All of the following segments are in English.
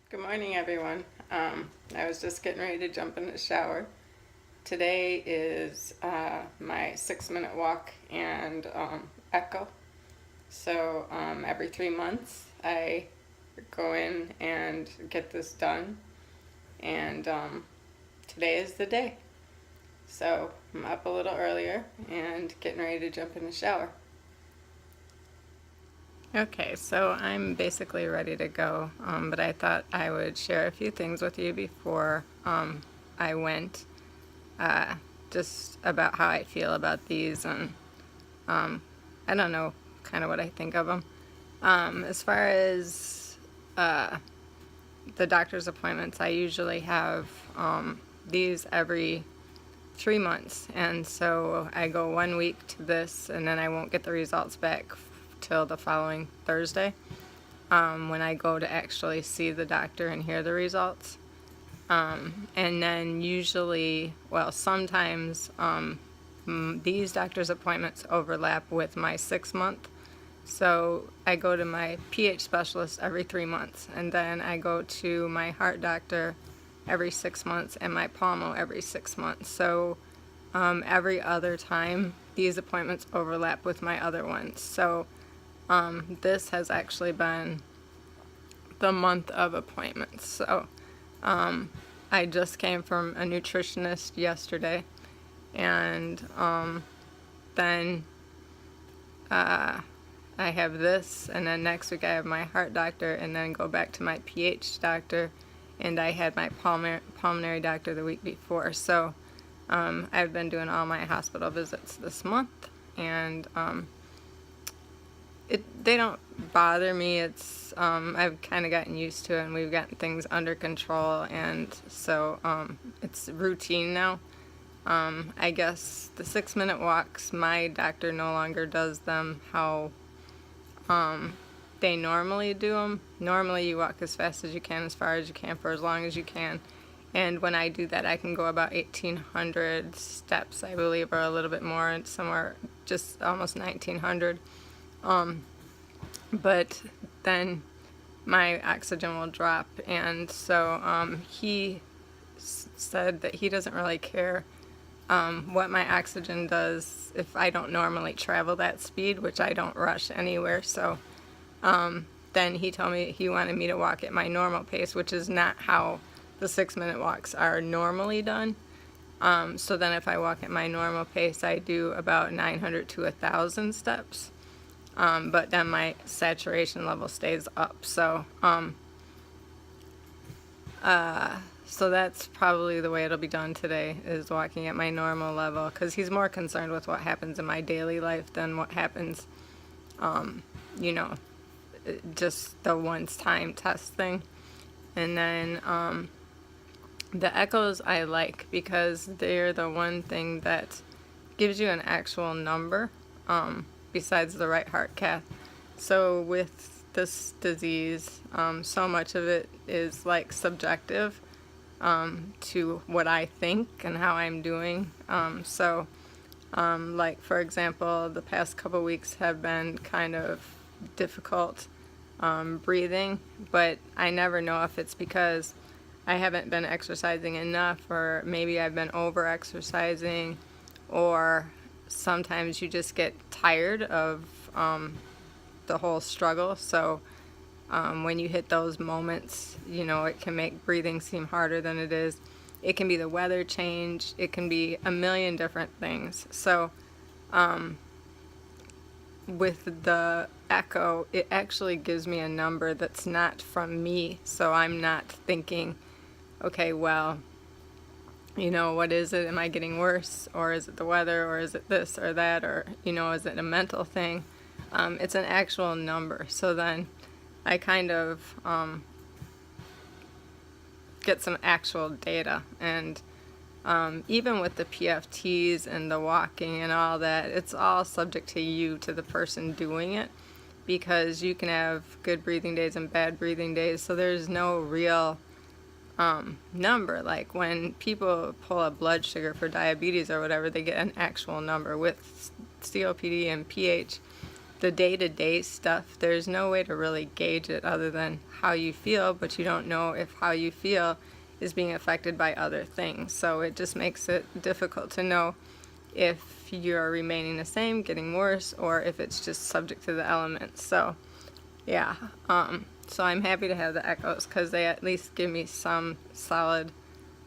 Good morning, everyone. I was just getting ready to jump in the shower. Today is my 6-minute walk and echo. So every 3 months, I go in and get this done. And today is the day. So I'm up a little earlier and getting ready to jump in the shower. Okay, so I'm basically ready to go, but I thought I would share a few things with you before I went, just about how I feel about these, and I don't know, kind of what I think of them. As far as the doctor's appointments, I usually have these every 3 months, and so I go 1 week to this, and then I won't get the results back till the following Thursday, when I go to actually see the doctor and hear the results. And then usually, well, sometimes these doctor's appointments overlap with my 6 month. So I go to my PAH specialist every 3 months, and then I go to my heart doctor every 6 months and my pulmo every 6 months. So every other time, these appointments overlap with my other ones. So this has actually been the month of appointments. So I just came from a nutritionist yesterday, and then I have this, and then next week I have my heart doctor, and then go back to my PH doctor, and I had my pulmonary doctor the week before. So I've been doing all my hospital visits this month, and they don't bother me. It's I've kind of gotten used to it, and we've gotten things under control, and so it's routine now. I guess the 6-minute walks, my doctor no longer does them how they normally do them. Normally you walk as fast as you can, as far as you can, for as long as you can. And when I do that, I can go about 1,800 steps, I believe, or a little bit more, and somewhere just almost 1,900. But then my oxygen will drop, and so he said that he doesn't really care what my oxygen does if I don't normally travel that speed, which I don't rush anywhere. So then he told me he wanted me to walk at my normal pace, which is not how the 6-minute walks are normally done. So then if I walk at my normal pace, I do about 900 to 1,000 steps. But then my saturation level stays up. So that's probably the way it'll be done today, is walking at my normal level, because he's more concerned with what happens in my daily life than what happens, you know, just the once time test thing. And then the echoes I like, because they're the one thing that gives you an actual number, besides the right heart cath. So with this disease, so much of it is like subjective to what I think and how I'm doing. Like for example, the past couple weeks have been kind of difficult breathing, but I never know if it's because I haven't been exercising enough, or maybe I've been over exercising, or sometimes you just get tired of the whole struggle. So when you hit those moments, you know, it can make breathing seem harder than it is. It can be the weather change. It can be a million different things. So with the echo, it actually gives me a number that's not from me. So I'm not thinking, okay, well, you know, what is it? Am I getting worse? Or is it the weather? Or is it this or that? Or, you know, is it a mental thing? It's an actual number. So then I kind of get some actual data. And even with the PFTs and the walking and all that, it's all subject to you, to the person doing it, because you can have good breathing days and bad breathing days. So there's no real number. Like when people pull a blood sugar for diabetes or whatever, they get an actual number. With COPD and PH, the day-to-day stuff, there's no way to really gauge it other than how you feel, but you don't know if how you feel is being affected by other things. So it just makes it difficult to know if you're remaining the same, getting worse, or if it's just subject to the elements. So yeah, so I'm happy to have the echoes because they at least give me some solid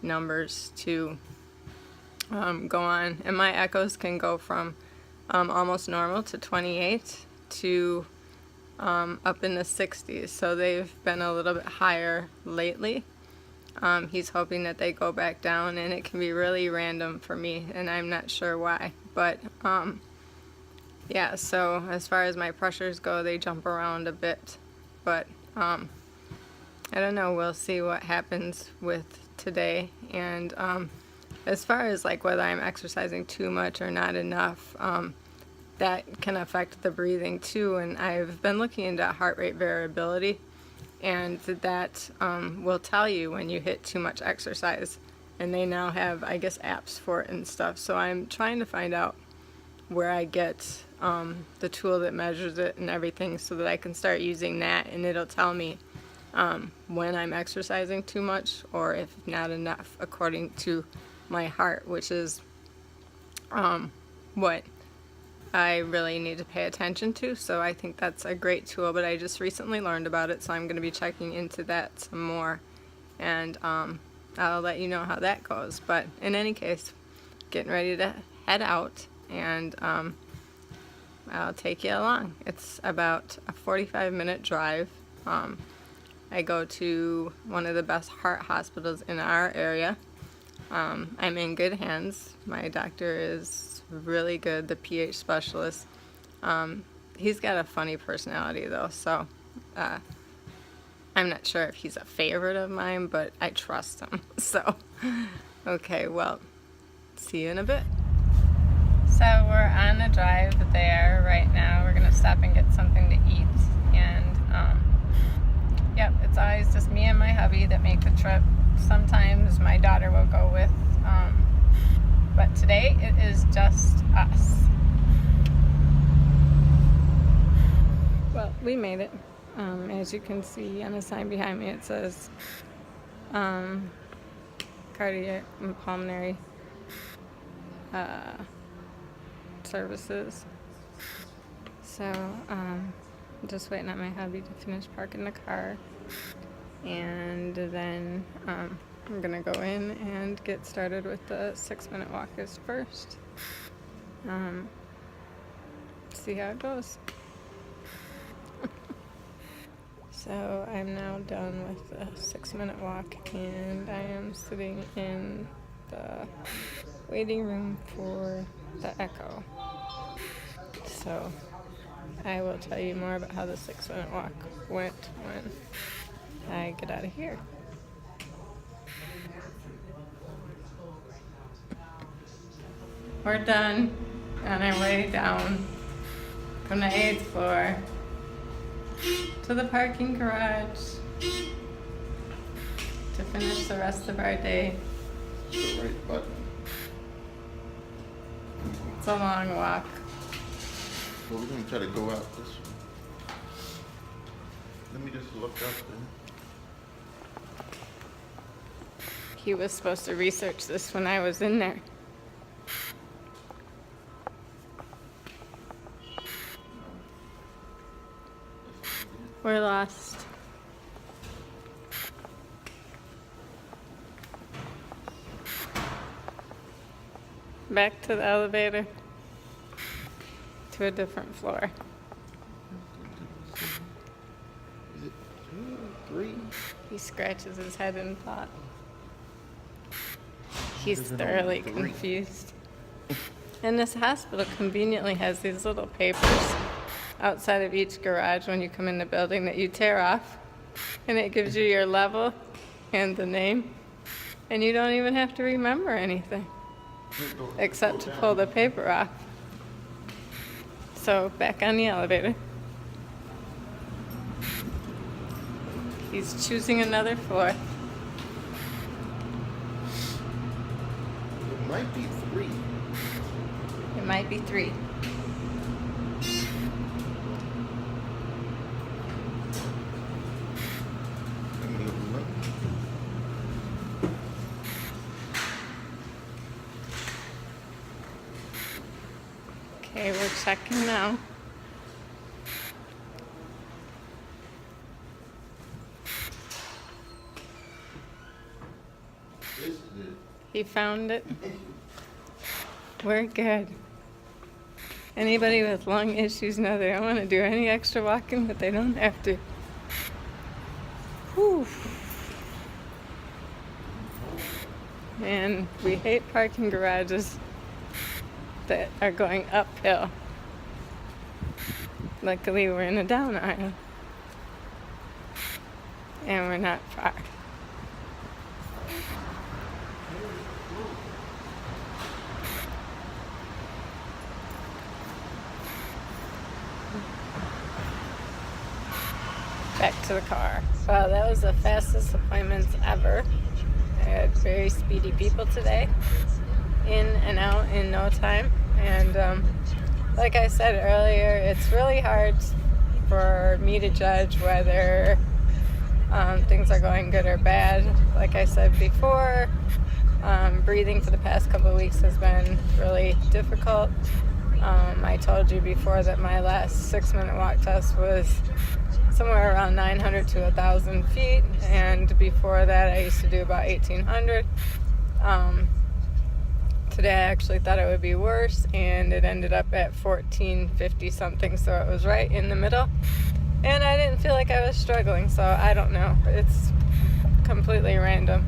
numbers to go on. And my echoes can go from almost normal to 28 to up in the 60s. So they've been a little bit higher lately. He's hoping that they go back down, and it can be really random for me, and I'm not sure why. But yeah, so as far as my pressures go, they jump around a bit. But I don't know, we'll see what happens with today. And as far as like whether I'm exercising too much or not enough, that can affect the breathing too. And I've been looking into heart rate variability, and that will tell you when you hit too much exercise. And they now have, I guess, apps for it and stuff. So I'm trying to find out where I get the tool that measures it and everything so that I can start using that, and it'll tell me when I'm exercising too much or if not enough according to my heart, which is what I really need to pay attention to. So I think that's a great tool, but I just recently learned about it, so I'm going to be checking into that some more, and I'll let you know how that goes. But in any case, getting ready to head out, and I'll take you along. It's about a 45-minute drive. I go to one of the best heart hospitals in our area. I'm in good hands. My doctor is really good, the PAH specialist. He's got a funny personality though, so I'm not sure if he's a favorite of mine, but I trust him. So, okay, well, see you in a bit. So we're on the drive there right now. We're gonna stop and get something to eat, and yep, it's always just me and my hubby that make the trip. Sometimes my daughter will go with, but today it is just us. Well, we made it. As you can see on the sign behind me, it says cardiac and pulmonary services. So I'm just waiting on my hubby to finish parking the car, and then I'm gonna go in and get started with the 6-minute walkers first. See how it goes. So I'm now done with the 6-minute walk, and I am sitting in the waiting room for the echo. So I will tell you more about how the 6-minute walk went when I get out of here. We're done on our way down from the 8th floor to the parking garage to finish the rest of our day. The right button. It's a long walk. Well, we're gonna try to go out this way. Let me just look up there. He was supposed to research this when I was in there. We're lost. Back to the elevator. To a different floor. Is it 2 or 3? He scratches his head in thought. He's thoroughly confused. And this hospital conveniently has these little papers outside of each garage when you come in the building that you tear off, and it gives you your level and the name, and you don't even have to remember anything except to pull the paper off. So back on the elevator. He's choosing another floor. It might be 3. It might be 3. checking now. This is it. He found it. We're good. Anybody with lung issues know they don't want to do any extra walking, but they don't have to. Whew. And we hate parking garages that are going uphill. Luckily, we're in a down aisle. And we're not far. Back to the car. Wow, that was the fastest appointments ever. I had very speedy people today. In and out in no time. And like I said earlier, it's really hard for me to judge whether things are going good or bad. Like I said before, breathing for the past couple of weeks has been really difficult. I told you before that my last 6-minute walk test was somewhere around 900 to 1,000 feet, and before that I used to do about 1,800. Today I actually thought it would be worse, and it ended up at 1,450 something, so it was right in the middle, and I didn't feel like I was struggling, so I don't know. It's completely random.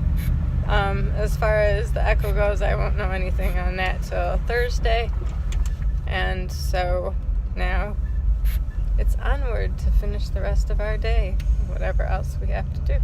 As far as the echo goes, I won't know anything on that till Thursday, and so now it's onward to finish the rest of our day, whatever else we have to do.